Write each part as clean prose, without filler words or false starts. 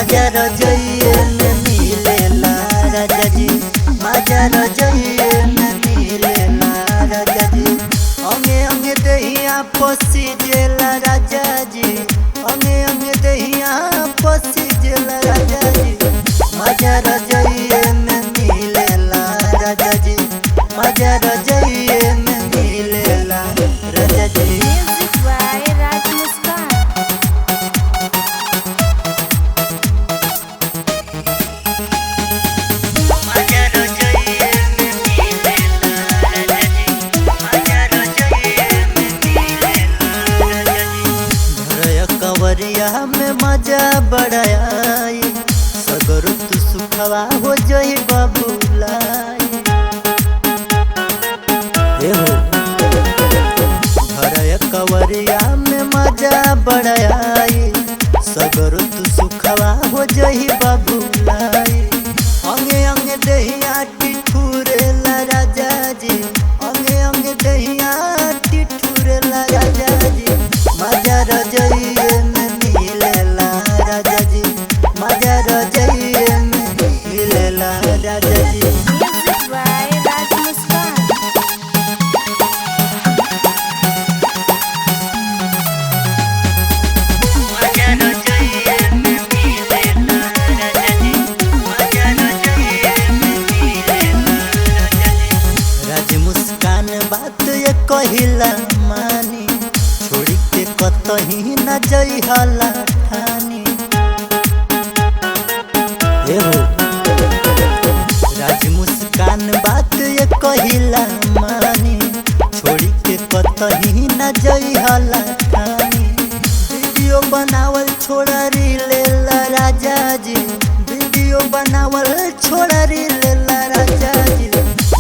मजा रजइए में मिलेला राजा जी, मजा रजइए में मिलेला राजा जी। अंगे अंगे दहिया पसी जेला राजा जी, अंगे अंगे दहिया पसी जेला राजा जी। मजा रजइए में मिलेला राजा जी, मजा रजइए में मिलेला राजा जी। म्यूजिक बाय राज मुस्कान। कवरिया में मजा बढ़ाई सगर तू सुखवा हो जई बबुलाई। घर कवरिया में मजा बढ़ाई सगर तू सुखवा हो जई बबुलाई। अंगे अंगे दहिया टिठुरेला राजा जी, अंगे अंगे दहिया टिठुरेला राजा जी। मजा रजइए में मिलेला राजा जी, मजा रजइए में मिलेला राजा जी। म्यूजिक बाय राज मुस्कान। मजा रजइए में मिलेला राजा जी, मजा रजइए में मिलेला राजा जी। राज मुस्कान बात ये कहिला मानी, छोड़ी के कतही न जई हला ठानी। राज मुस्कान बात ये कहिला मानी, छोड़ी के कतही न जई हला ठानी। वीडियो बनावल छोड़ा लेला राजा जी, वीडियो बनावल छोड़ा लेला राजा जी।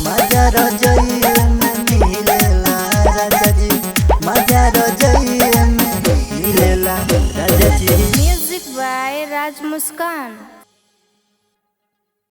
मजा रजइए में मिलेला राजा जी, मजा रजइए में मिलेला राजा जी। Music by Raj Muskan.